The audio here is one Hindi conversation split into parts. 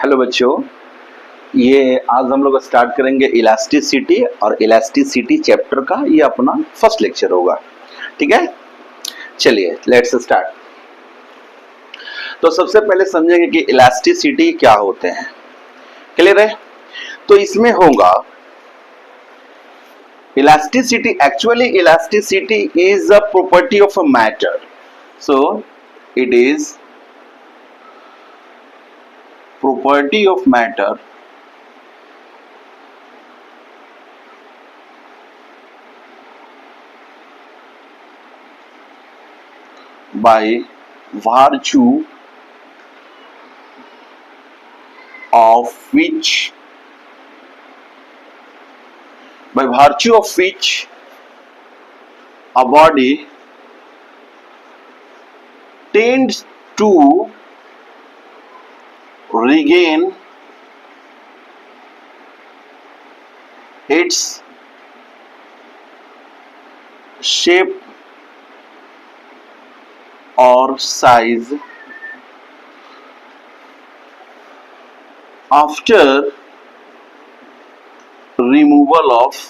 हेलो बच्चों, ये आज हम लोग स्टार्ट करेंगे इलास्टिसिटी और इलास्टिसिटी चैप्टर का ये अपना फर्स्ट लेक्चर होगा। ठीक है, चलिए लेट्स स्टार्ट। तो सबसे पहले समझेंगे कि इलास्टिसिटी क्या होते हैं। क्लियर है? तो इसमें होगा elasticity. Actually elasticity is a property of a matter, so it is property of matter by virtue of which a body tends to regain its shape or size after removal of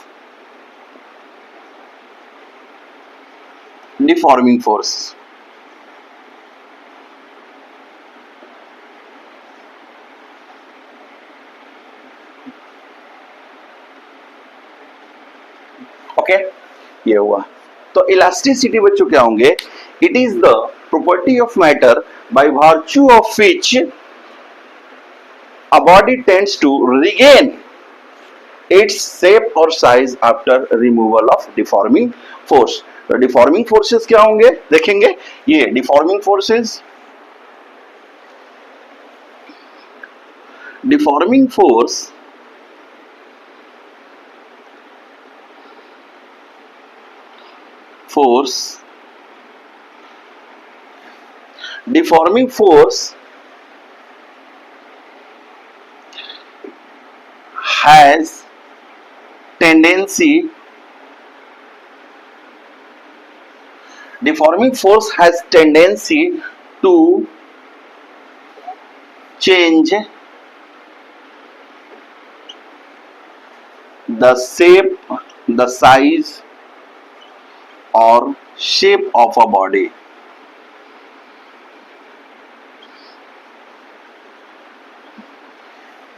deforming force. Okay, ये हुआ। तो इलास्टिसिटी बच्चों क्या होंगे? It is the property of matter by virtue of which a body tends to regain its shape or size after removal of deforming force. तो डिफॉर्मिंग फोर्सेस क्या होंगे देखेंगे। ये deforming force deforming force has tendency to change the shape, the size or shape of a body.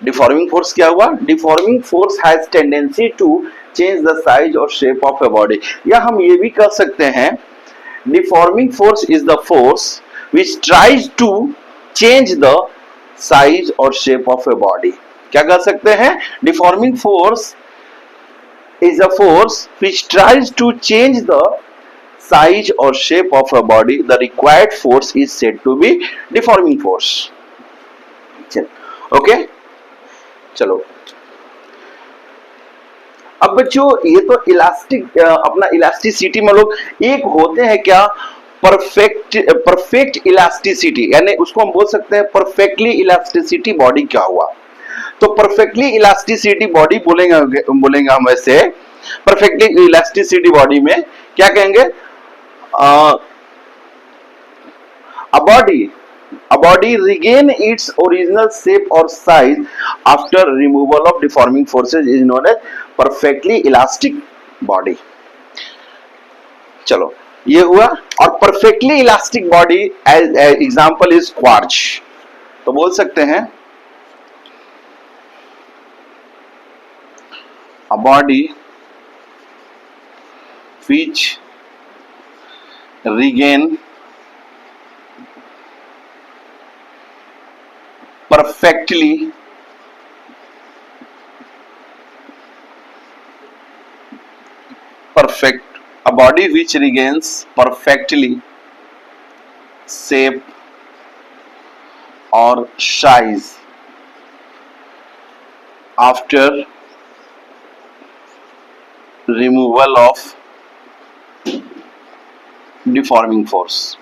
Deforming force क्या हुआ? Deforming force has tendency to change the size और शेप ऑफ ए बॉडी। या हम ये भी कह सकते हैं deforming force is the force which tries to change the size और शेप ऑफ ए बॉडी। क्या कह सकते हैं? Deforming force is a force which tries to change the size or shape of a body. The required force is said to be deforming force. Okay, चलो अब बच्चों ये तो इलास्टिक अपना इलास्टिसिटी में लोग एक होते हैं क्या परफेक्ट इलास्टिसिटी, यानी उसको हम बोल सकते हैं परफेक्टली इलास्टिसिटी बॉडी क्या हुआ। तो परफेक्टली इलास्टिसिटी बॉडी बोलेंगे हम ऐसे। परफेक्टली इलास्टिसिटी बॉडी में क्या कहेंगे? A body regain its original shape or size after removal of deforming forces is known as perfectly elastic body. चलो ये हुआ। और perfectly elastic body as example is quartz। तो बोल सकते हैं a body which regain a body which regains perfectly shape or size after removal of deforming force.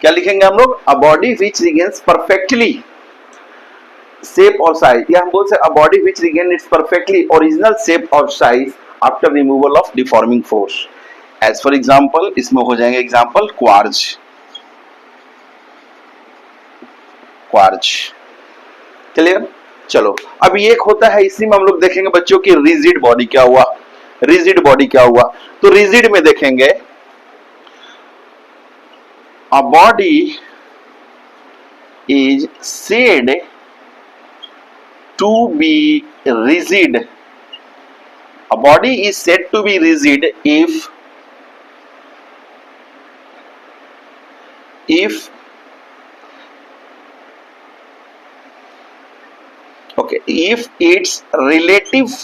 क्या लिखेंगे हम लोग? A body which regains perfectly shape और साइज, या हम बोल सकते a body which regain its perfectly original shape और size after removal of deforming force. As for example इसमें हो जाएंगे एग्जाम्पल क्वार्ज, क्वार्ज। क्लियर? चलो अब ये एक होता है, इसी में हम लोग देखेंगे बच्चों की रिजिड बॉडी क्या हुआ, रिजिड बॉडी क्या हुआ। तो रिजिड में देखेंगे a body is said to be rigid, a body is said to be rigid if okay, if its relative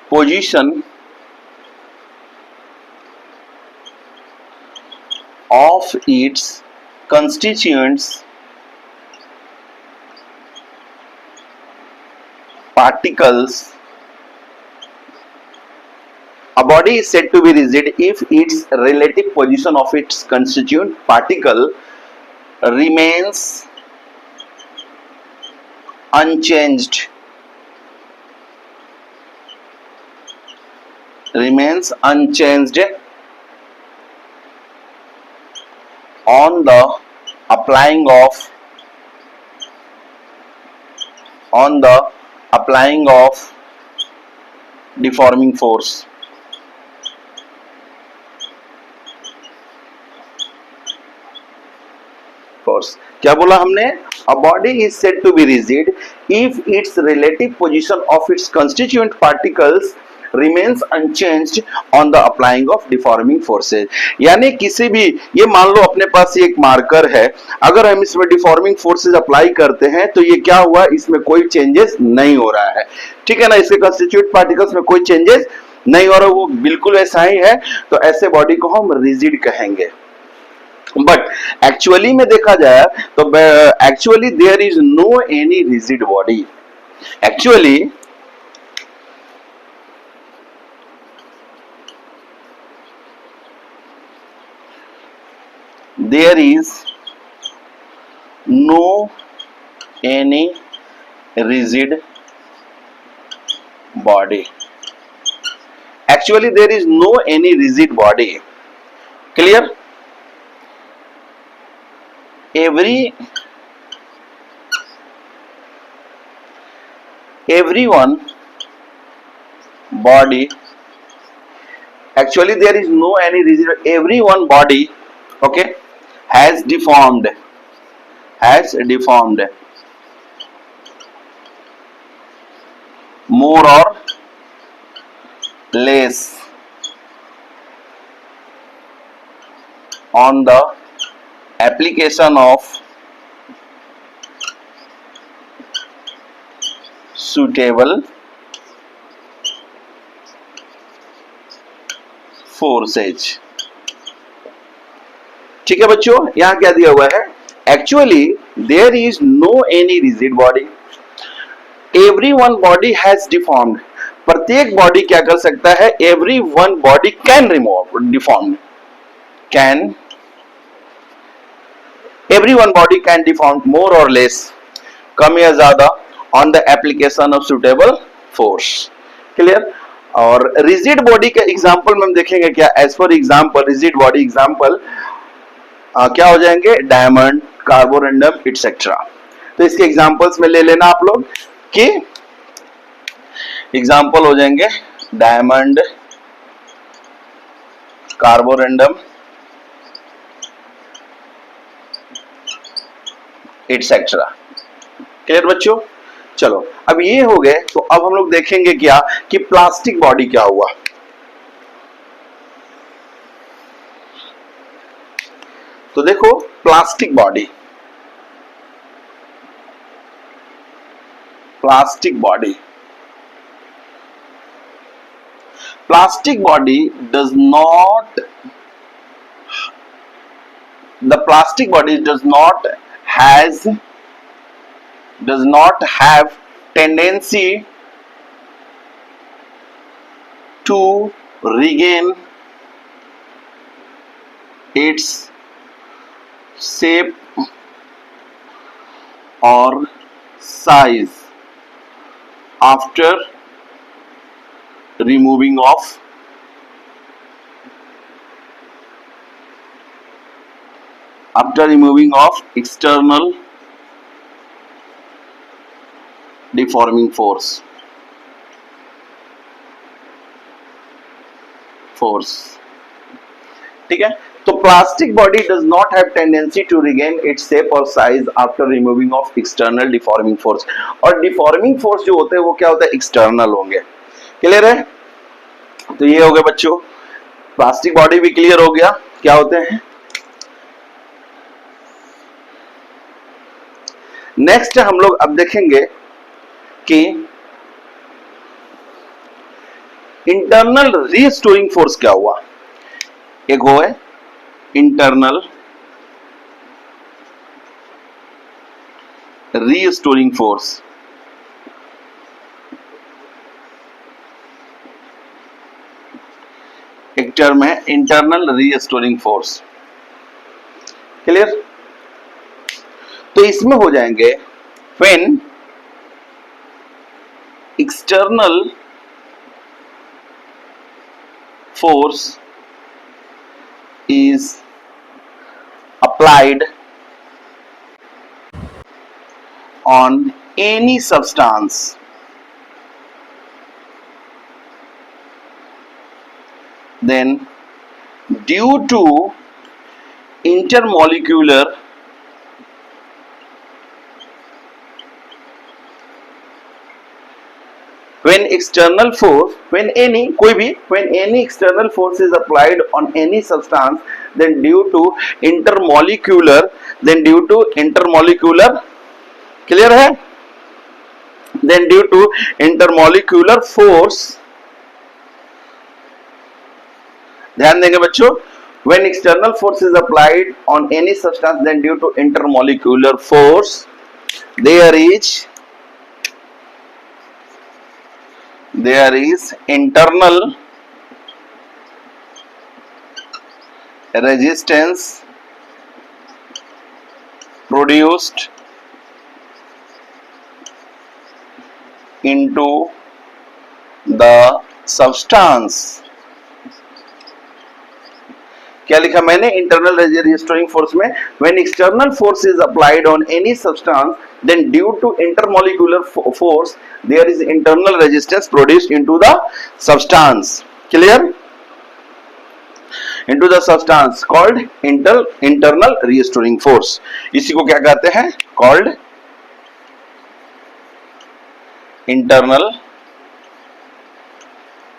position of its constituents particles, a body is said to be rigid if its relative position of its constituent particle remains unchanged, remains unchanged on the applying of deforming force. क्या बोला हमने? A body is said to be rigid if its relative position of its constituent particles remains unchanged on the applying of deforming forces. यानी किसी भी, ये मान लो अपने पास एक मार्कर है, अगर हम इसमें डिफॉर्मिंग फोर्सेस अप्लाई करते हैं तो ये क्या हुआ, इसमें कोई चेंजेस नहीं हो रहा है, ठीक है ना, इसके कंस्टिट्यूट पार्टिकल्स में कोई चेंजेस नहीं हो रहा, वो बिल्कुल वैसा ही है, तो ऐसे बॉडी को हम रिजिड कहेंगे। बट एक्चुअली में देखा जाए तो actually there is no any rigid body, actually there is no any rigid body, actually there is no any rigid body. Clear? everyone body, actually there is no any rigid, everyone body, okay, has deformed more or less on the application of suitable forces. ठीक है बच्चों, यहां क्या दिया हुआ है, actually there is no any rigid body, every one body has deformed, प्रत्येक बॉडी क्या कर सकता है, every one body can remove deform, can, every one body can deform more और लेस, कम या ज्यादा, on the application of suitable force. Clear? और रिजिड बॉडी के एग्जाम्पल में हम देखेंगे क्या, as for example rigid body example क्या हो जाएंगे, डायमंड, कार्बोरेंडम एटसेट्रा। तो इसके एग्जांपल्स में ले लेना आप लोग कि एग्जांपल हो जाएंगे डायमंड, कार्बोरेंडम एटसेट्रा। क्लियर बच्चों? चलो अब ये हो गए, तो अब हम लोग देखेंगे क्या कि प्लास्टिक बॉडी क्या हुआ। तो देखो plastic body, plastic body, plastic body does not, the plastic body does not have tendency to regain its shape or size after removing of external deforming force ठीक है। तो plastic body does not have tendency to regain its shape और size after removing of external deforming force. और डिफॉर्मिंग फोर्स जो होते हैं वो क्या होता है, एक्सटर्नल होंगे। क्लियर है? तो ये हो गया बच्चों, प्लास्टिक बॉडी भी क्लियर हो गया क्या होते हैं। नेक्स्ट हम लोग अब देखेंगे कि इंटरनल रीस्टोरिंग फोर्स क्या हुआ। एक वो है इंटरनल रीस्टोरिंग फोर्स, एक टर्म है इंटरनल रीस्टोरिंग फोर्स। क्लियर? तो इसमें हो जाएंगे when external force is applied on any substance then due to intermolecular when any external force is applied on any substance then due to intermolecular clear है, then due to intermolecular force, ध्यान देंगे बच्चों, when external force is applied on any substance then due to intermolecular force there is internal resistance produced into the substance। क्या लिखा मैंने इंटरनल रीस्टोरिंग फोर्स में, when external force is applied on any substance then due to intermolecular force there is internal resistance produced into the substance. Clear? Into the substance called internal restoring force. इसी को क्या कहते हैं? Called internal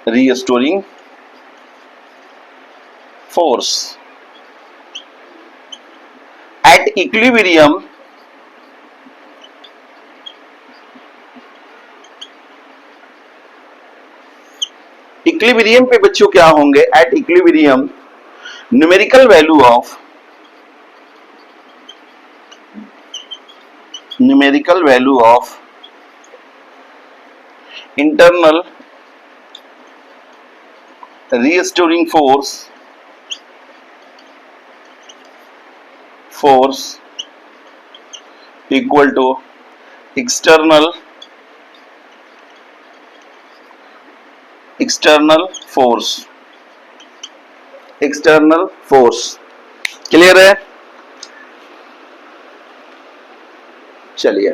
restoring force at equilibrium पे बच्चों क्या होंगे, at equilibrium numerical value of internal restoring force equal to external force। Clear है? चलिए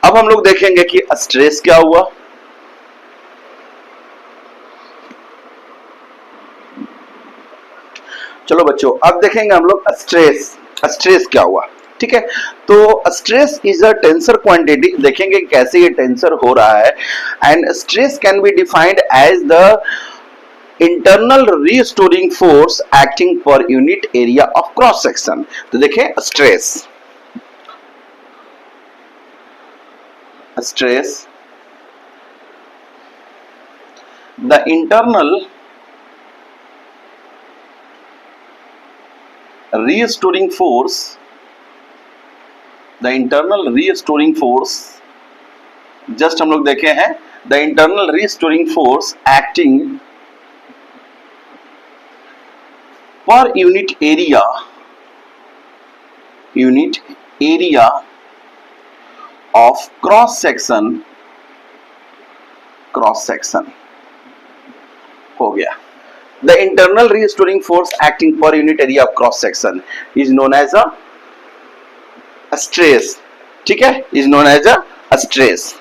अब हम लोग देखेंगे कि स्ट्रेस क्या हुआ। चलो बच्चों अब देखेंगे हम लोग स्ट्रेस क्या हुआ। ठीक है, तो stress is a tensor quantity, देखेंगे कैसे ये टेंसर हो रहा है। And stress can be defined as the internal restoring force acting per unit area of cross section. तो देखें stress the internal restoring force just हम लोग देखे हैं, the internal restoring force acting per unit area of cross section हो गया। The internal restoring force acting per unit area of cross section is known as a stress, ठीक है, is known as a stress.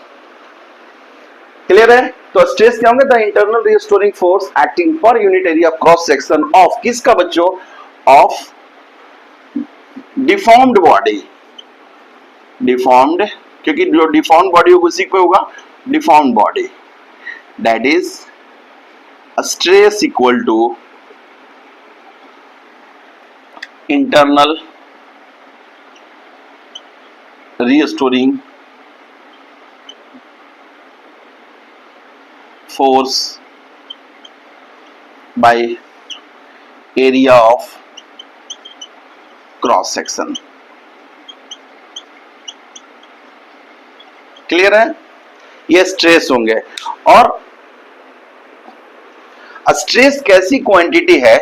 Clear है? तो स्ट्रेस क्या होंगे? The internal restoring force acting per unit area of cross section of किसका बच्चों? ऑफ डिफॉर्म्ड बॉडी, डिफॉर्म्ड, क्योंकि जो डिफॉर्म्ड बॉडी होगा उसी पे होगा deformed body, that is stress equal to internal restoring force by area of cross section। Clear है? ये स्ट्रेस होंगे। और स्ट्रेस कैसी क्वांटिटी है?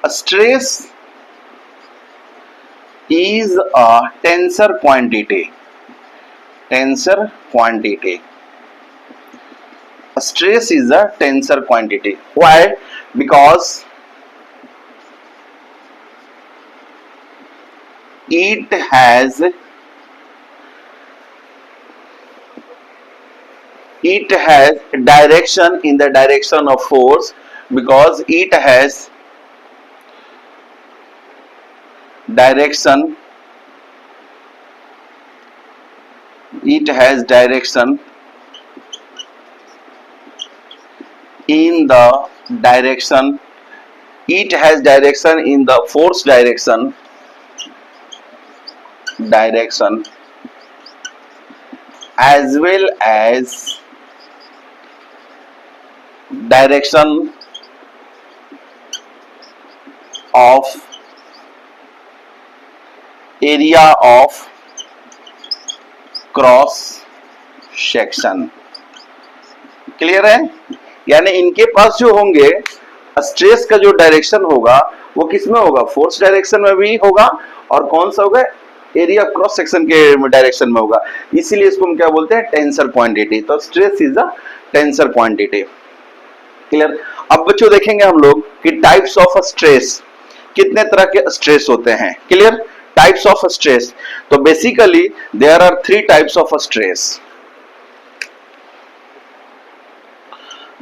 Stress is a tensor quantity, tensor quantity. Stress is a tensor quantity. Why? Because it has direction in the direction of force, because it has direction, in the direction, it has direction in the force direction as well as direction of area of cross section. Clear है? यानी इनके पास जो होंगे स्ट्रेस का जो डायरेक्शन होगा वो किस में होगा? फोर्स डायरेक्शन में भी होगा, और कौन सा होगा? एरिया क्रॉस सेक्शन के डायरेक्शन में होगा। इसीलिए इसको हम क्या बोलते हैं? Tensor quantity. तो stress is a tensor quantity. Clear? अब बच्चों देखेंगे हम लोग कि टाइप्स ऑफ स्ट्रेस, कितने तरह के स्ट्रेस होते हैं। क्लियर? टाइप्स ऑफ स्ट्रेस, तो basically there are 3 types of stress.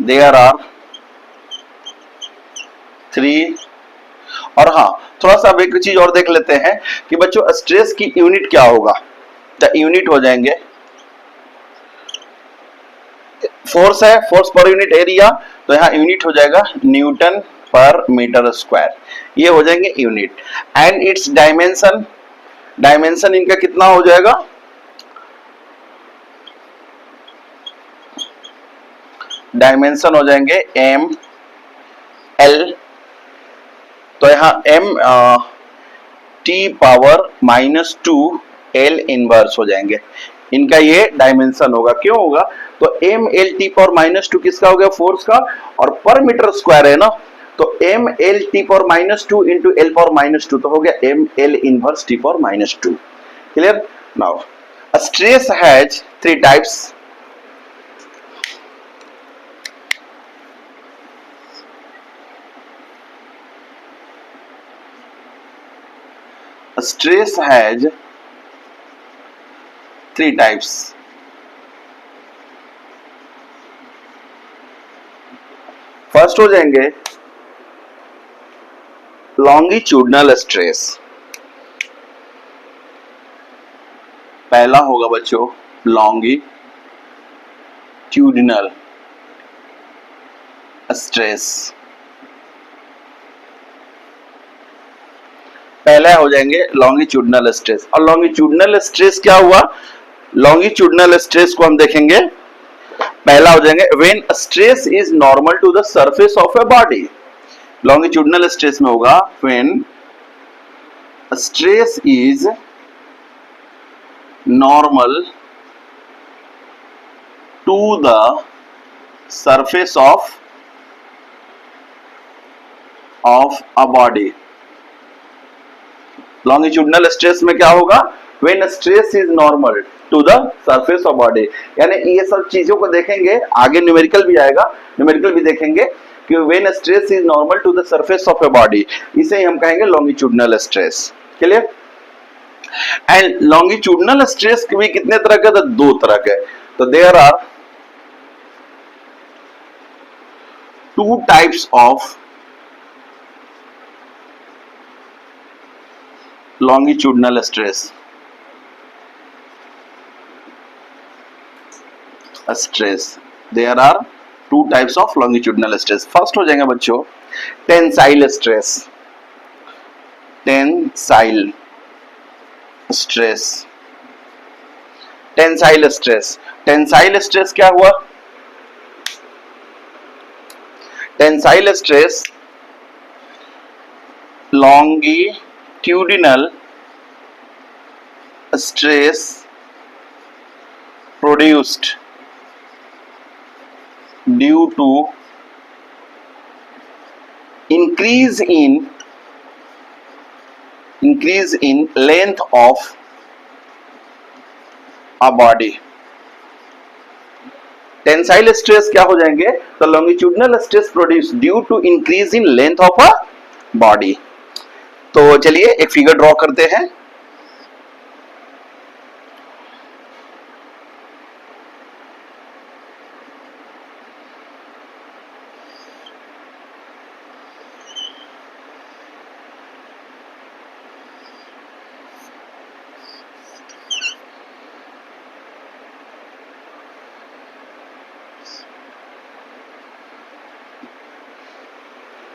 There are 3, और हाँ थोड़ा सा अब एक चीज और देख लेते हैं कि बच्चों स्ट्रेस की यूनिट क्या होगा। तो यूनिट हो जाएंगे, फोर्स है, फोर्स पर यूनिट एरिया, तो यहाँ यूनिट हो जाएगा न्यूटन पर मीटर स्क्वायर, ये हो जाएंगे unit. And it's dimension, dimension इनका कितना हो जाएगा? डायमेंशन हो जाएंगे एम एल, तो यहाँ M T power -2 L inverse हो जाएंगे, इनका ये डायमेंशन होगा। क्यों होगा? तो एम एल टी पावर -2 किसका हो गया? फोर्स का, और पर मीटर स्क्वायर है ना, तो M L T power -2 into L power -2, तो हो गया M L inverse T power -2। Clear? Now stress has 3 types. Stress has 3 types. First हो जाएंगे लॉन्गिट्यूडनल स्ट्रेस। पहला होगा बच्चों लॉन्गिट्यूडनल स्ट्रेस। पहला हो जाएंगे लॉन्गिट्यूडनल स्ट्रेस। और लॉन्गिट्यूडनल स्ट्रेस क्या हुआ? लॉन्गिट्यूडनल स्ट्रेस को हम देखेंगे, पहला हो जाएंगे when stress is normal to the surface of a body. Longitudinal stress में होगा when stress is normal to the surface of a body. Longitudinal stress में क्या होगा? When stress is normal to the surface of body. यानी ये सब चीजों को देखेंगे, आगे न्यूमेरिकल भी आएगा, न्यूमेरिकल भी देखेंगे कि when stress is normal to the surface of a body, इसे हम कहेंगे longitudinal stress. Clear? And longitudinal stress भी कितने तरह के? तो दो तरह के। तो there are two types of longitudinal stress। There are two types of longitudinal stress। First हो जाएंगे बच्चों tensile stress. Tensile stress, tensile stress, tensile stress क्या हुआ? Tensile stress longitudinal stress produced due to increase in length of a body। Tensile stress क्या हो जाएंगे? तो longitudinal stress produce due to increase in length of a body. तो चलिए एक फिगर ड्रॉ करते हैं।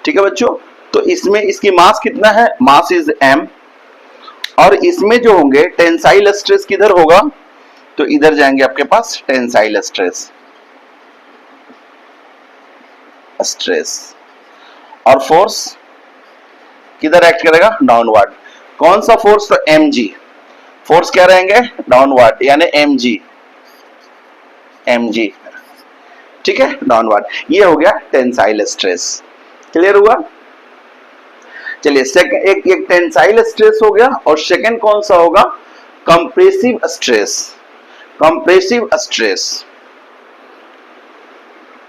ठीक है बच्चों, तो इसमें इसकी मास कितना है? Mass is m। और इसमें जो होंगे टेंसाइल स्ट्रेस किधर होगा? तो इधर जाएंगे आपके पास टेंसाइल स्ट्रेस, और फोर्स किधर एक्ट करेगा? डाउनवर्ड। कौन सा फोर्स? तो mg। फोर्स क्या रहेंगे? डाउनवर्ड, यानी mg। ठीक है, डाउनवर्ड। ये हो गया टेंसाइल स्ट्रेस। क्लियर हुआ? चलिए एक टेंसाइल स्ट्रेस हो गया, और सेकंड कौन सा होगा? Compressive stress. Compressive stress.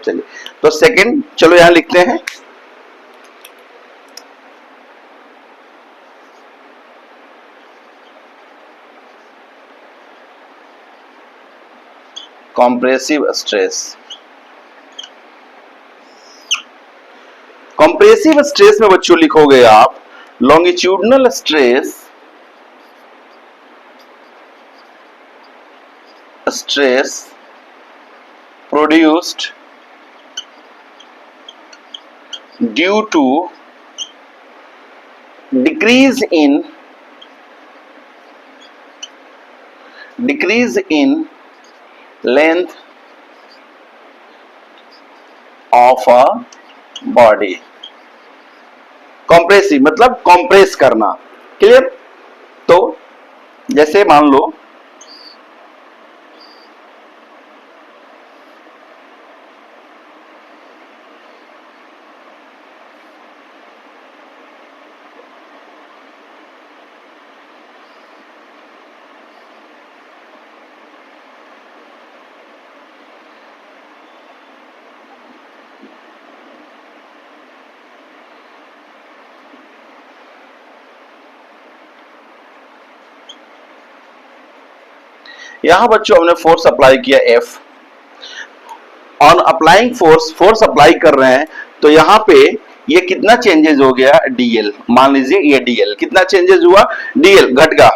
चलिए तो सेकंड, चलो यहां लिखते हैं कंप्रेसिव स्ट्रेस। कंप्रेसिव स्ट्रेस में बच्चों लिखोगे आप longitudinal stress produced due to decrease in length of a body। Compressive मतलब कॉम्प्रेस करना। क्लियर? तो जैसे मान लो यहां बच्चों हमने फोर्स अप्लाई किया F। On applying force apply कर रहे हैं, तो यहां पे ये कितना चेंजेस हो गया? DL। मान लीजिए ये DL कितना चेंजेस हुआ? DL घट गया।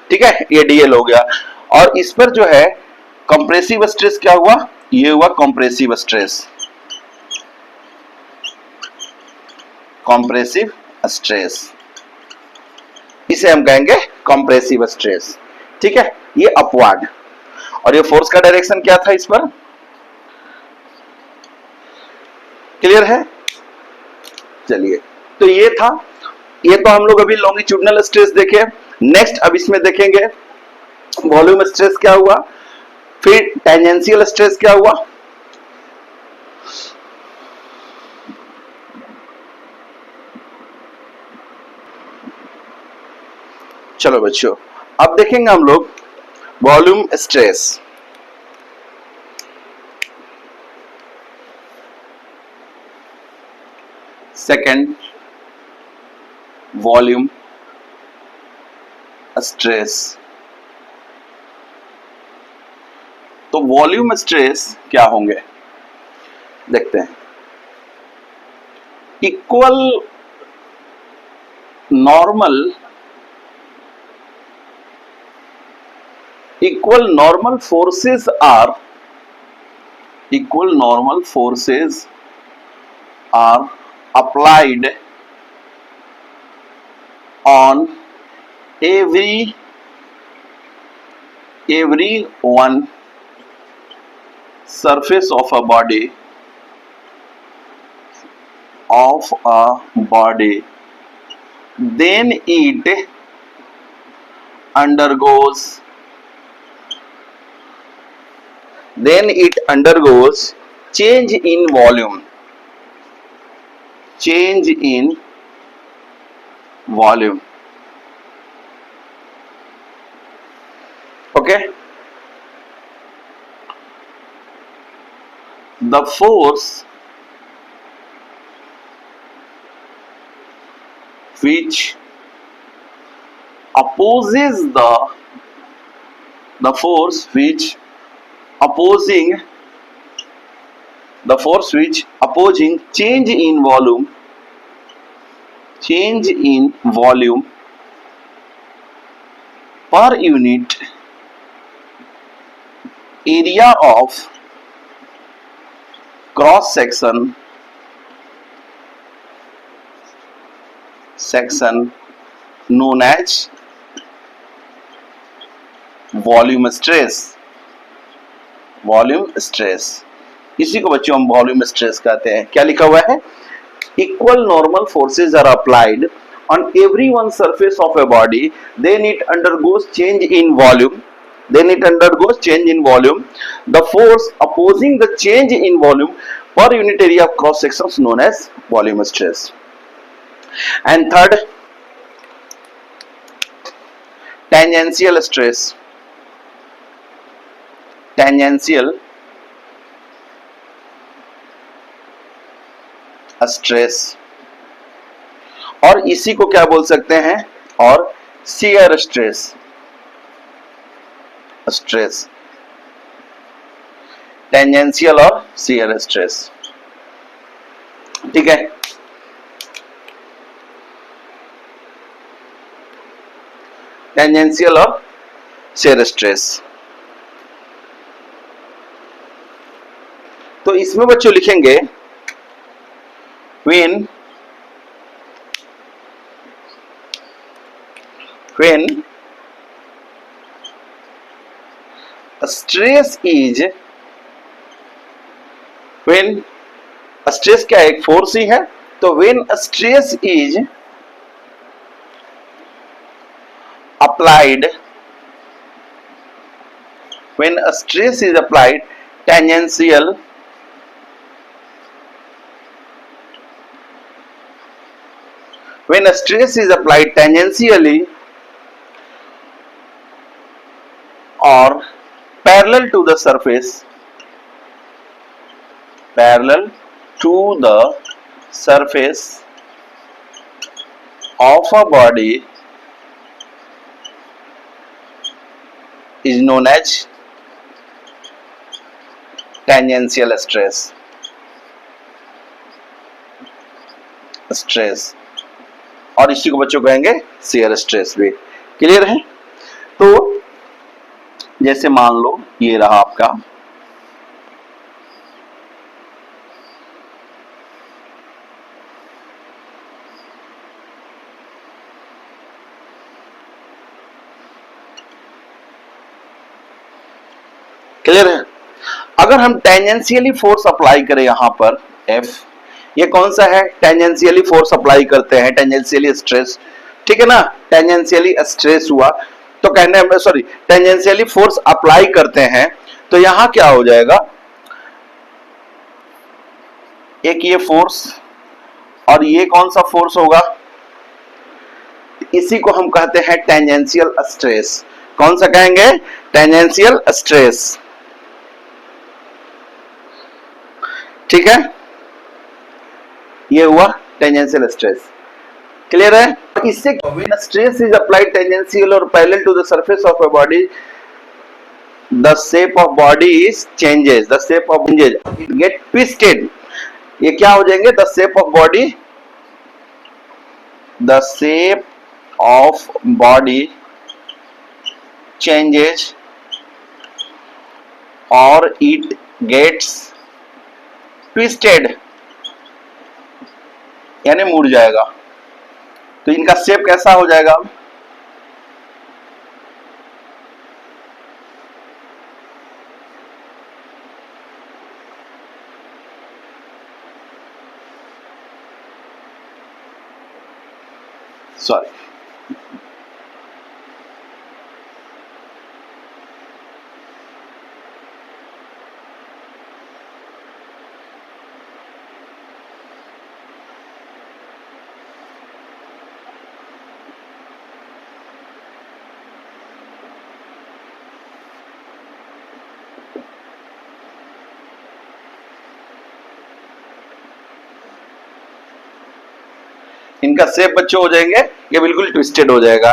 ठीक है, ये DL हो गया। और इस पर जो है कंप्रेसिव स्ट्रेस क्या हुआ? ये हुआ कंप्रेसिव स्ट्रेस। कंप्रेसिव स्ट्रेस, इसे हम कहेंगे कंप्रेसिव स्ट्रेस। ठीक है, ये अपवर्ड। और ये फोर्स का डायरेक्शन क्या था इस पर? क्लियर है? चलिए, तो ये था, ये तो हम लोग अभी लॉन्गिट्यूडनल स्ट्रेस देखे। नेक्स्ट अब इसमें देखेंगे वॉल्यूम स्ट्रेस क्या हुआ, फिर टेंजेंशियल स्ट्रेस क्या हुआ। चलो बच्चों, अब देखेंगे हम लोग volume stress. Second, volume stress. तो वॉल्यूम स्ट्रेस क्या होंगे देखते हैं। Equal normal forces are applied on every one surface of a body then it undergoes change in volume. Okay, the force which opposes the force which opposing change in volume per unit area of cross section known as volume stress. इसी को बच्चों हम वॉल्यूम स्ट्रेस कहते हैं। क्या लिखा हुआ है? Equal normal forces are applied on every one surface of a body, then it undergoes change in volume. The force opposing the change in volume per unit area of cross sections known as volume stress. And third, tangential stress. और इसी को क्या बोल सकते हैं? और शियर स्ट्रेस। टेंजेंशियल और शियर स्ट्रेस। ठीक है, टेंजेंशियल और शियर स्ट्रेस। तो इसमें बच्चों लिखेंगे when स्ट्रेस क्या एक फोर्स ही है, तो when stress is applied tangentially or parallel to the surface of a body is known as tangential stress। और इसी को बच्चों कहेंगे शियर स्ट्रेस भी। क्लियर है? तो जैसे मान लो ये रहा आपका क्लियर है? अगर हम टेंजेंशियली फोर्स अप्लाई करें यहां पर F, ये कौन सा है? टेंजेंशियली फोर्स अप्लाई करते हैं, टेंजेंशियली स्ट्रेस। ठीक है ना? टेंजेंशियली स्ट्रेस हुआ तो कहने में सॉरी टेंजेंशियली फोर्स अप्लाई करते हैं तो यहां क्या हो जाएगा? एक ये फोर्स और ये कौन सा फोर्स होगा? इसी को हम कहते हैं टेंजेंशियल स्ट्रेस। कौन सा कहेंगे? Tangential stress. ठीक है, ये हुआ टेंजेंशियल स्ट्रेस। क्लियर है? इससे when stress is applied tangential और parallel to the surface of a body, the shape of body is changes, the shape of changes, it get twisted। ये क्या हो जाएंगे? the shape of body, the shape of body changes or it gets twisted, यानी मुड़ जाएगा। तो इनका शेप कैसा हो जाएगा? सॉरी, इनका शेप बच्चों हो जाएंगे, ये बिल्कुल ट्विस्टेड हो जाएगा।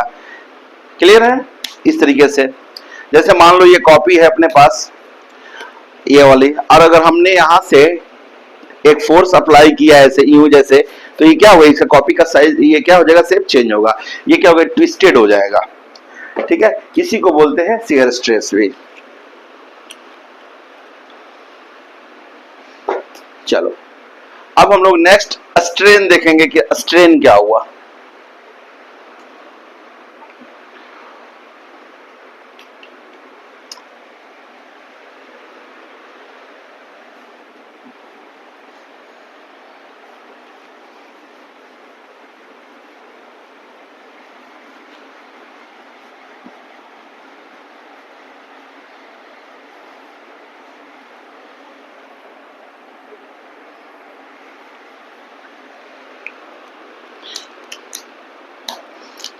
क्लियर है? इस तरीके से, जैसे मान लो ये कॉपी है अपने पास, ये वाली, और अगर हमने यहां से एक फोर्स अप्लाई किया है ऐसे यूं जैसे, तो ये क्या होगा? इसका कॉपी का साइज ये क्या हो जाएगा? शेप चेंज होगा, ये क्या होगा? ट्विस्टेड हो जाएगा। ठीक है, इसी को बोलते हैं शियर स्ट्रेस भी। चलो, अब हम लोग नेक्स्ट स्ट्रेन देखेंगे कि स्ट्रेन क्या हुआ।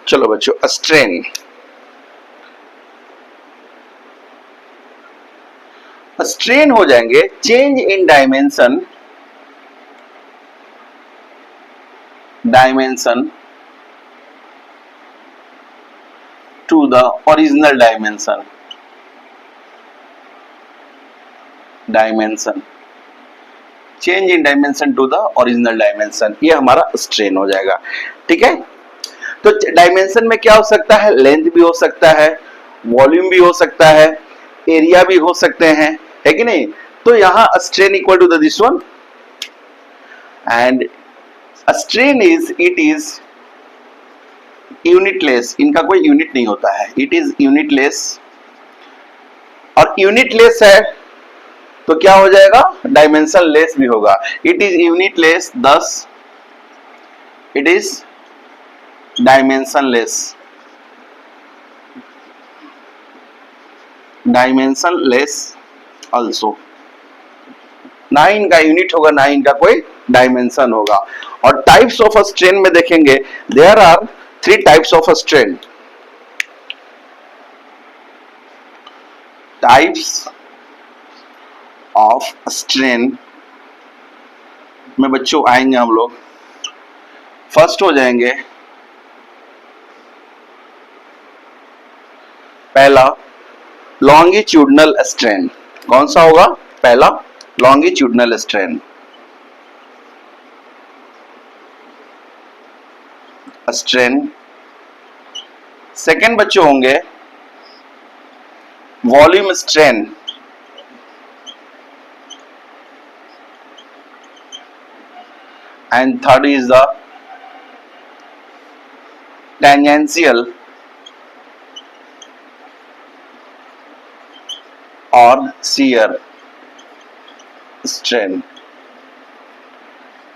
चलो बच्चों, स्ट्रेन। स्ट्रेन हो जाएंगे change in dimension, dimension to the original dimension, dimension change in dimension to the original dimension, ये हमारा स्ट्रेन हो जाएगा। ठीक है, तो डायमेंशन में क्या हो सकता है? लेंथ भी हो सकता है, वॉल्यूम भी हो सकता है, एरिया भी हो सकते हैं, है कि नहीं? तो यहां strain equal to this one, and strain is, it is unitless, इनका कोई यूनिट नहीं होता है, इट इज यूनिटलेस। और यूनिटलेस है तो क्या हो जाएगा? डायमेंशन लेस भी होगा। It is unitless, thus it is dimensionless, dimensionless also। ना ही इनका यूनिट होगा, ना ही इनका कोई डायमेंशन होगा। और टाइप्स ऑफ स्ट्रेन में देखेंगे, there are 3 types of strain. Types of strain में बच्चों आएंगे हम लोग। फर्स्ट हो जाएंगे पहला लॉन्गिट्यूडनल स्ट्रेन। कौन सा होगा? पहला लॉन्गिट्यूडनल स्ट्रेन। स्ट्रेन। सेकेंड बच्चों होंगे volume strain. And third is the tangential और shear strain।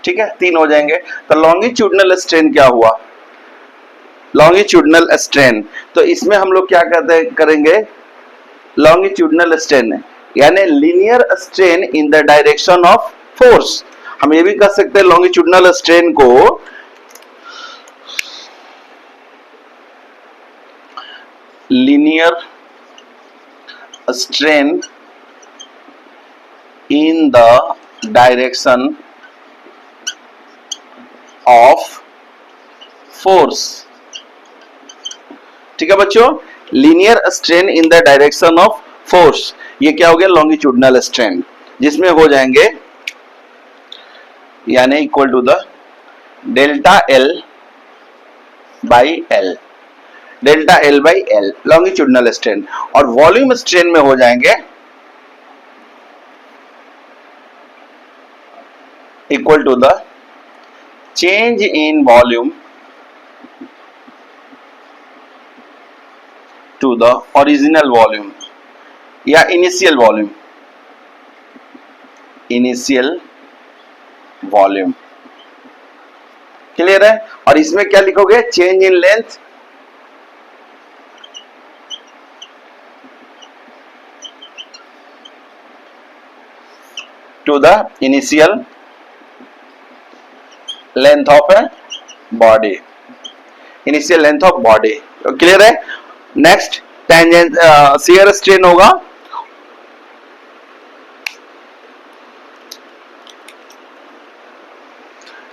ठीक है, 3 हो जाएंगे। तो लॉन्गिट्यूडनल स्ट्रेन क्या हुआ? लॉन्गिट्यूडनल स्ट्रेन, तो इसमें हम लोग क्या करेंगे? लॉन्गिट्यूडनल स्ट्रेन यानी linear strain in the direction of force. हम ये भी कह सकते हैं लॉन्गिट्यूडनल स्ट्रेन को linear strain in the direction of force. ठीक है बच्चों, linear strain in the direction of force, ये क्या हो गया, लॉन्गिट्यूडनल स्ट्रेन, जिसमें हो जाएंगे यानी equal to the delta L by L, delta L by L longitudinal strain, और वॉल्यूम स्ट्रेन में हो जाएंगे equal to the change in volume to the original volume या initial volume, initial volume. Clear है? और इसमें क्या लिखोगे, change in length to the initial length of a body, initial length of body. Clear है? नेक्स्ट टेंजेंट शियर स्ट्रेन होगा,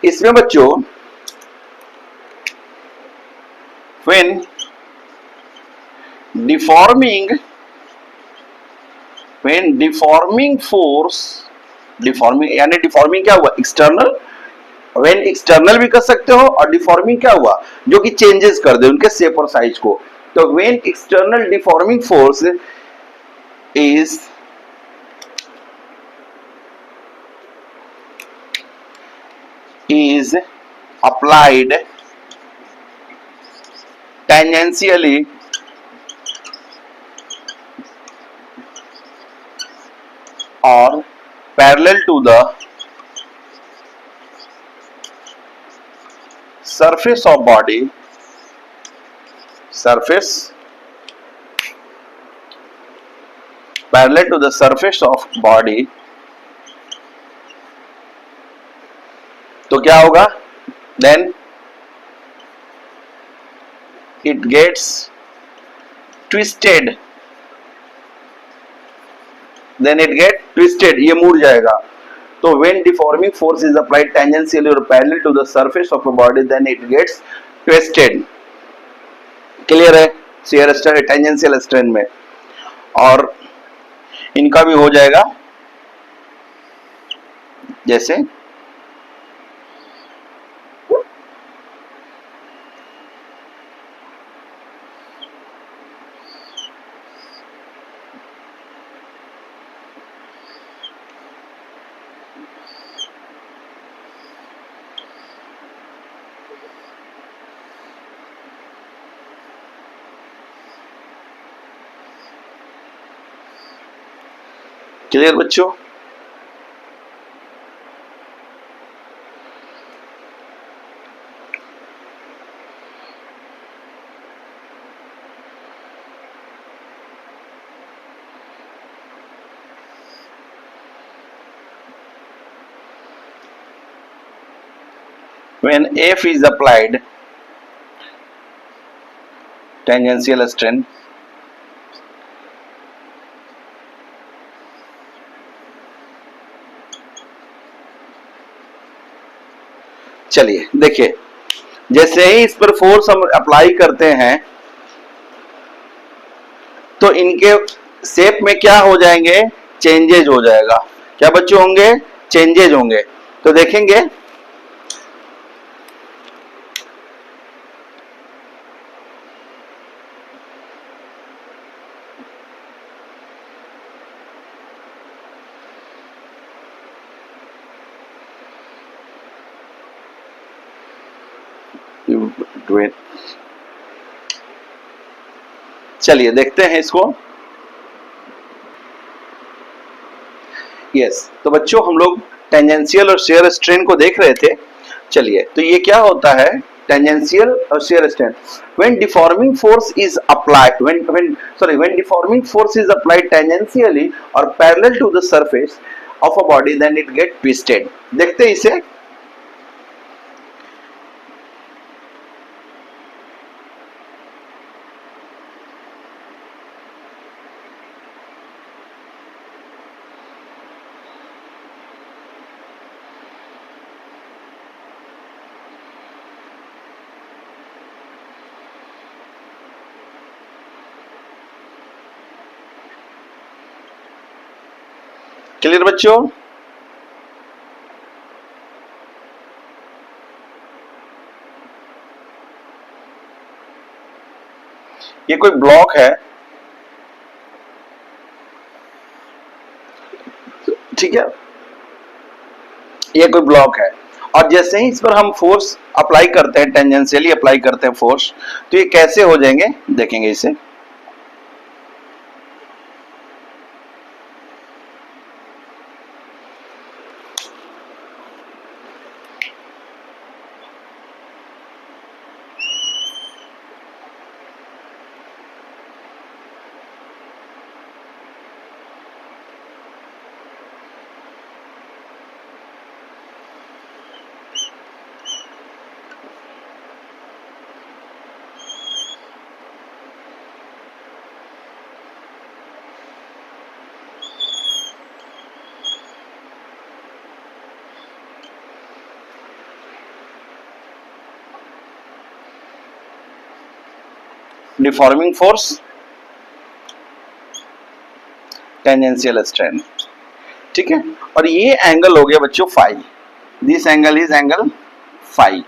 इसमें बच्चों when deforming force, डिफॉर्मिंग यानी डिफॉर्मिंग क्या हुआ, एक्सटर्नल, व्हेन एक्सटर्नल भी कर सकते हो, और डिफॉर्मिंग क्या हुआ, जो कि चेंजेस कर दे उनके शेप और साइज को। तो when external deforming force is applied tangentially or parallel to the surface of body, surface parallel to the surface of body, तो क्या होगा, then it gets twisted, then it get twisted, ये मुड़ जाएगा। तो when deforming force is applied tangentially or parallel to the surface of a body, then it gets twisted। Clear है? shear strain टेंजेंशियल स्ट्रेन में, और इनका भी हो जाएगा जैसे क्लियर बच्चों? when F is applied tangential strain, चलिए देखिए, जैसे ही इस पर फोर्स हम अप्लाई करते हैं तो इनके शेप में क्या हो जाएंगे, चेंजेज हो जाएगा। क्या बच्चों होंगे, चेंजेज होंगे। तो देखेंगे चलिए देखते हैं इसको। यस, तो बच्चों हम लोग टेंजेंशियल और शेयर स्ट्रेन को देख रहे थे। चलिए, तो ये क्या होता है, टेंजेंशियल और shear strain. when deforming force is applied when deforming force is applied tangentially or parallel to the surface of a body, then it get twisted। देखते हैं इसे। क्लियर बच्चों? ये कोई ब्लॉक है, ठीक है, ये कोई ब्लॉक है, और जैसे ही इस पर हम फोर्स अप्लाई करते हैं, टेंजेंशियली अप्लाई करते हैं फोर्स, तो ये कैसे हो जाएंगे देखेंगे इसे। डिफॉर्मिंग फोर्स, टेंजेंशियल स्ट्रेन, ठीक है, और ये एंगल हो गया बच्चों phi, this angle is angle phi,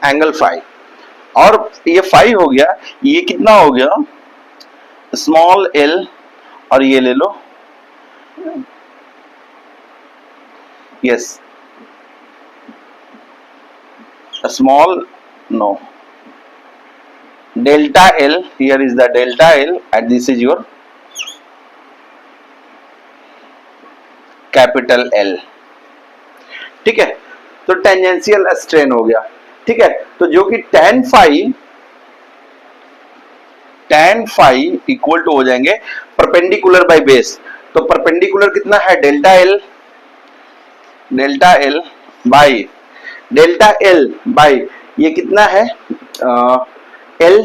angle phi, और ये फाई हो गया, ये कितना हो गया स्मॉल एल, और ये ले लो yes small no delta L, here is the delta L and this is your capital L, ठीक है, तो टेंजेंशियल स्ट्रेन हो गया, ठीक है, तो जो कि tan फाई इक्वल टू हो जाएंगे परपेंडिकुलर बाय बेस, तो परपेंडिकुलर कितना है डेल्टा एल बाय ये कितना है एल,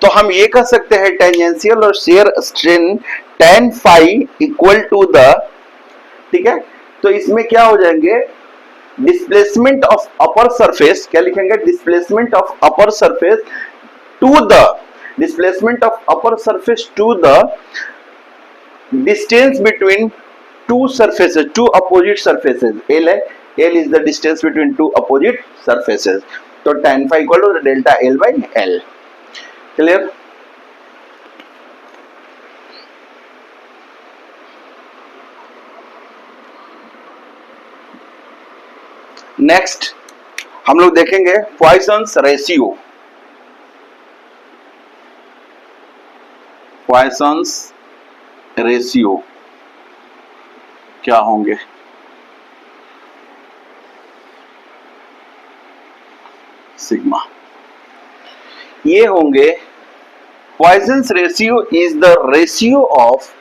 तो हम ये कह सकते हैं टेंजेंशियल और shear strain tan phi equal to the, ठीक है, तो इसमें क्या हो जाएंगे डिस्प्लेसमेंट ऑफ अपर सरफेस, क्या लिखेंगे displacement of upper surface to the distance between two surfaces, two opposite surfaces, L है, L is the distance between two opposite surfaces, तो tan phi equal to delta L by L, clear? Next हम लोग देखेंगे पॉइसन्स रेशियो, पॉइसन्स रेशियो क्या होंगे, सिग्मा, ये होंगे Poisson's ratio is the ratio of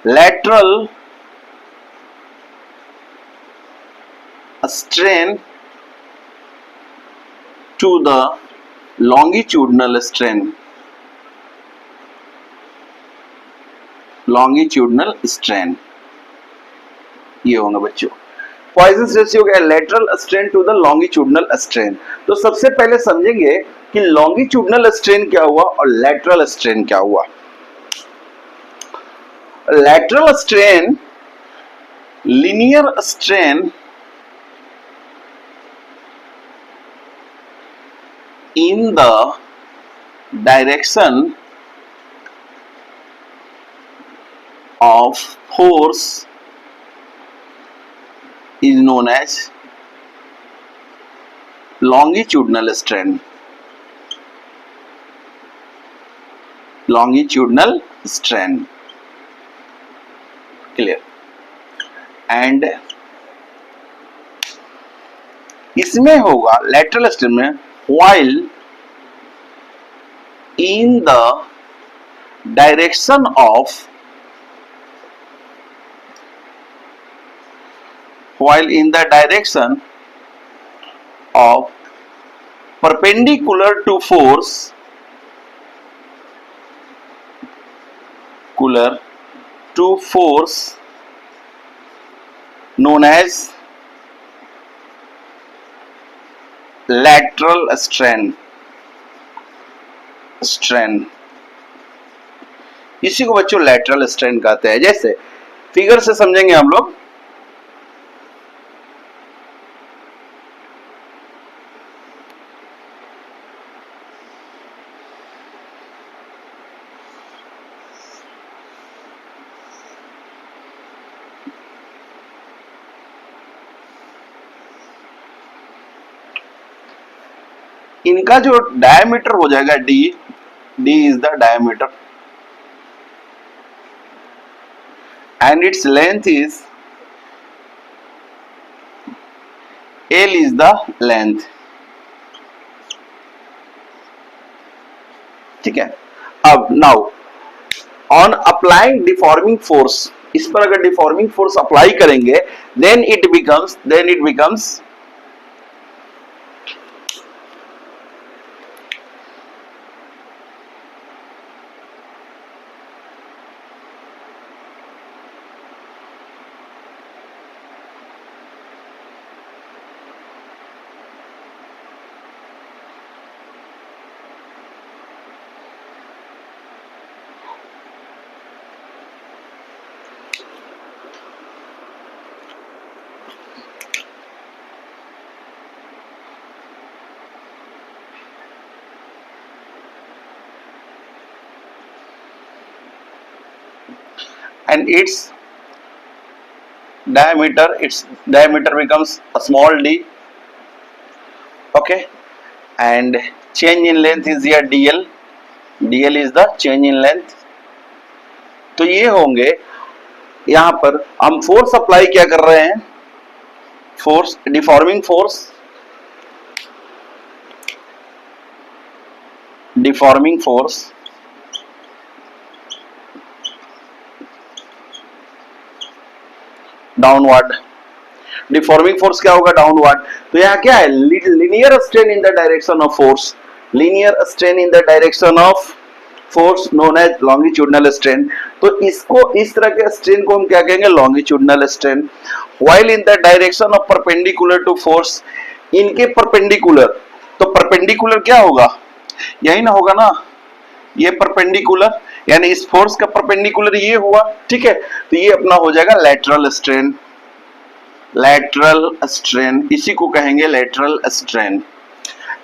lateral strain to the longitudinal strain, longitudinal strain, ये होगा बच्चों पॉइसन्स रेशियो क्या है, lateral strain to the longitudinal strain. तो सबसे पहले समझेंगे कि लॉन्गिट्यूडनल स्ट्रेन क्या हुआ और लेटरल स्ट्रेन क्या हुआ। Lateral strain linear strain in the direction of force is known as longitudinal strain, longitudinal strain, clear? and इसमें होगा lateral strain में while in the direction of perpendicular to force known as lateral strain, इसी को बच्चों लैटरल स्ट्रेन कहते हैं। जैसे फिगर से समझेंगे हम लोग। इनका जो डायमीटर हो जाएगा D, D is the diameter and its length is L is the length। ठीक है। अब now on applying deforming force, इस पर अगर डिफॉर्मिंग फोर्स अप्लाई करेंगे then it becomes and its diameter becomes a small d, okay, and change in length is here dl, dl is the change in length। तो ये होंगे, यहां पर हम फोर्स अप्लाई क्या कर रहे हैं, force deforming force, deforming force downward, deforming force क्या होगा, डाउनवर्ड। तो यहाँ क्या है, linear strain in the direction of force, linear strain in the direction of force known as longitudinal strain. तो इसको, इस तरह के स्ट्रेन को हम क्या कहेंगे, longitudinal strain. While in the direction of perpendicular to force, इनके परपेंडिकुलर, तो परपेंडिकुलर क्या होगा, यही ना होगा ना, ये परपेंडिकुलर, यानी इस फोर्स का परपेंडिकुलर ये हुआ, ठीक है। तो ये अपना हो जाएगा लैटरल स्ट्रेन, लैटरल स्ट्रेन, इसी को कहेंगे lateral strain.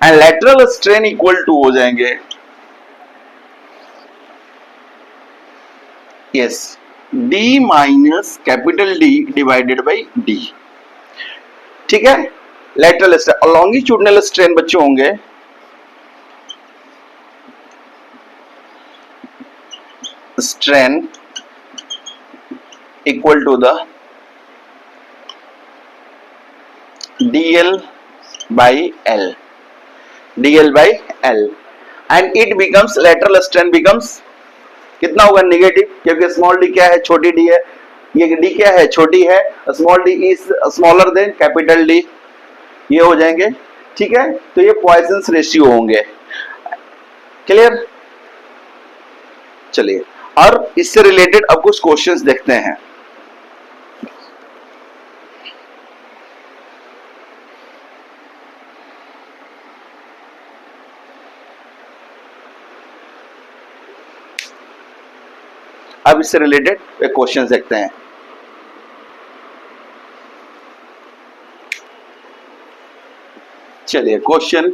And lateral strain equal to हो जाएंगे, yes, d minus capital D divided by d, ठीक है। लैटरल स्ट्रेन, लॉन्गिट्यूडनल स्ट्रेन बच्चों होंगे strain equal to the dl by l, dl by l, and it becomes lateral strain becomes कितना होगा, नेगेटिव, क्योंकि स्मॉल डी क्या है, छोटी डी है, ये डी क्या है, छोटी है, small D is smaller than capital D, ये हो जाएंगे, ठीक है। तो ये पॉइजन्स रेशियो होंगे, क्लियर। चलिए, और इससे रिलेटेड अब कुछ क्वेश्चंस देखते हैं। अब इससे रिलेटेड एक क्वेश्चन देखते हैं। चलिए question,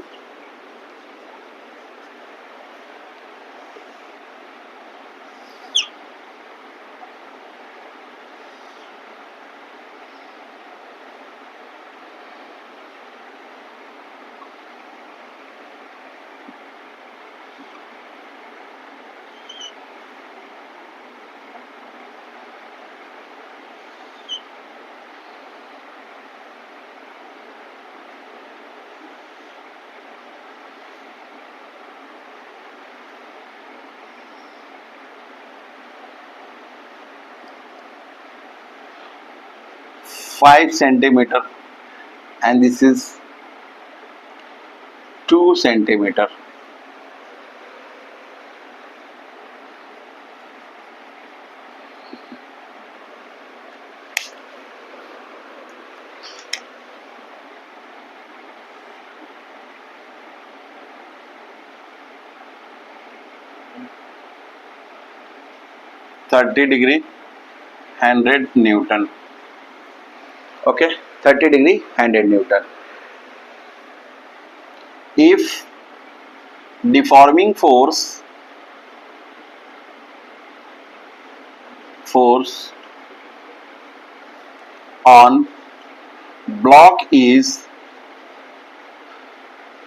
five centimetre and this is 2 centimeter। 30 degree 100 Newton. Okay, 30 degree 100 Newton. If deforming force on block is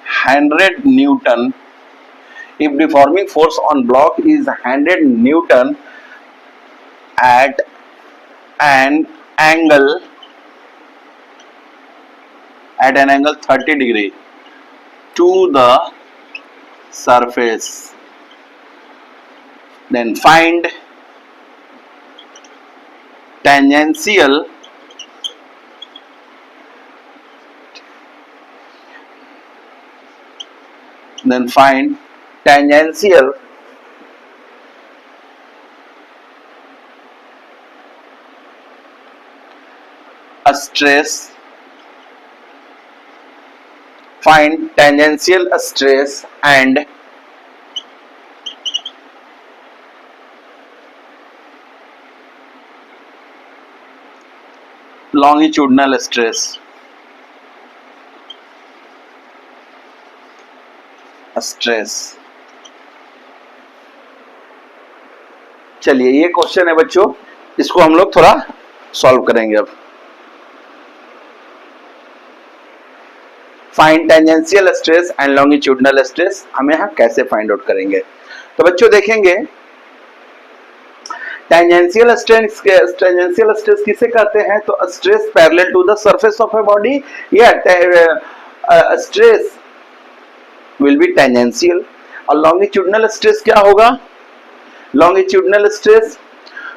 100 Newton, if deforming force on block is 100 Newton at an angle 30 degree to the surface, then find tangential stress. Find tangential stress and longitudinal stress. चलिए ये क्वेश्चन है बच्चों, इसको हम लोग थोड़ा सॉल्व करेंगे. अब find tangential stress and longitudinal stress हम यहाँ कैसे फाइंड आउट करेंगे. तो बच्चों देखेंगे टेंजेंशियल स्ट्रेस किसे कहते हैं. तो stress parallel to the surface of a body या स्ट्रेस विल बी टेंजेंशियल. और लॉन्गिट्यूडिनल स्ट्रेस क्या होगा. Longitudinal stress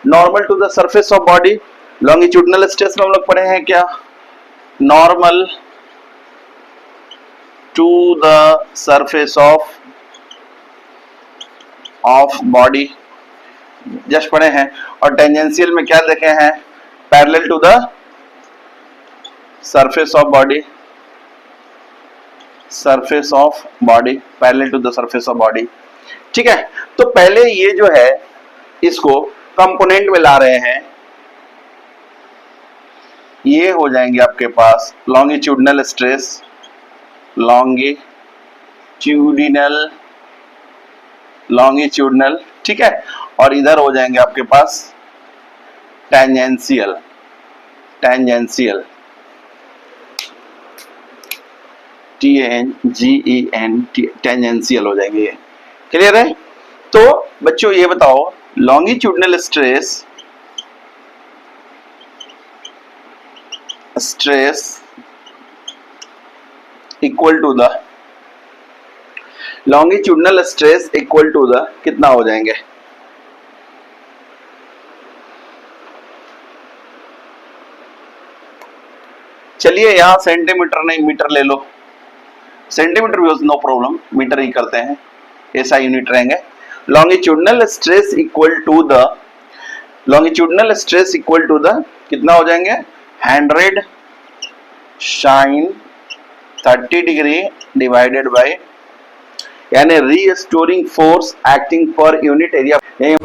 normal to the surface of body. Longitudinal stress में हम लोग पढ़े हैं क्या, normal to the surface of body just पढ़े हैं. और टेंजेंशियल में क्या देखे हैं, parallel to the surface of body, parallel to the surface of body. ठीक है, तो पहले ये जो है इसको कंपोनेंट में ला रहे हैं. ये हो जाएंगे आपके पास लॉन्गिट्यूडिनल स्ट्रेस, लॉन्गिट्यूडिनल, ठीक है. और इधर हो जाएंगे आपके पास टेंजेंशियल, टेंजेंशियल हो जाएंगे. ये क्लियर है. तो बच्चों ये बताओ longitudinal stress equal to the longitudinal stress equal to the कितना हो जाएंगे. चलिए यहां सेंटीमीटर नहीं मीटर ले लो. सेंटीमीटर भी नो प्रॉब्लम, मीटर ही करते हैं, ऐसा यूनिट रहेंगे. Longitudinal stress equal to the कितना हो जाएंगे 100 साइन 30 डिग्री डिवाइडेड बाय, यानी restoring force acting per unit area है.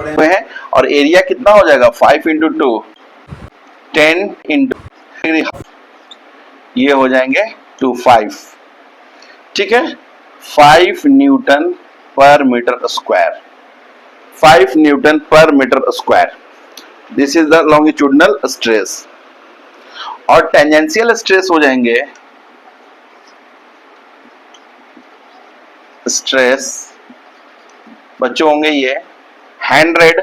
और एरिया कितना हो जाएगा 5 इंटू 2 10 इंटू, ये हो जाएंगे 25. ठीक है, 5 newton per metre square, 5 newton per metre square. This is the longitudinal stress. और टेंजेंशियल स्ट्रेस हो जाएंगे स्ट्रेस बच्चों होंगे ये 100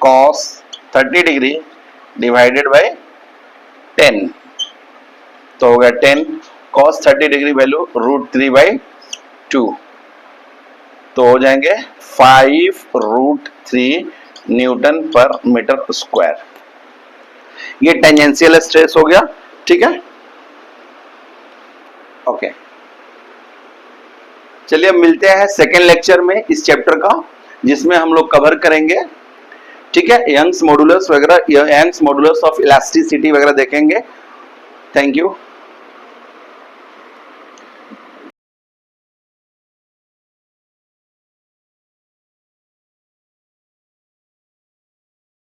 cos 30 डिग्री डिवाइडेड बाय 10. तो हो गया 10 cos 30 डिग्री वैल्यू √3/2. तो हो जाएंगे 5√3 न्यूटन पर मीटर स्क्वायर. ये टेंजेंशियल स्ट्रेस हो गया. ठीक है, ओके. चलिए अब मिलते हैं सेकेंड लेक्चर में इस चैप्टर का, जिसमें हम लोग कवर करेंगे. ठीक है, यंग्स मॉडुलस वगैरह, यंग्स मॉडुलस ऑफ इलास्टिसिटी वगैरह देखेंगे. Thank you.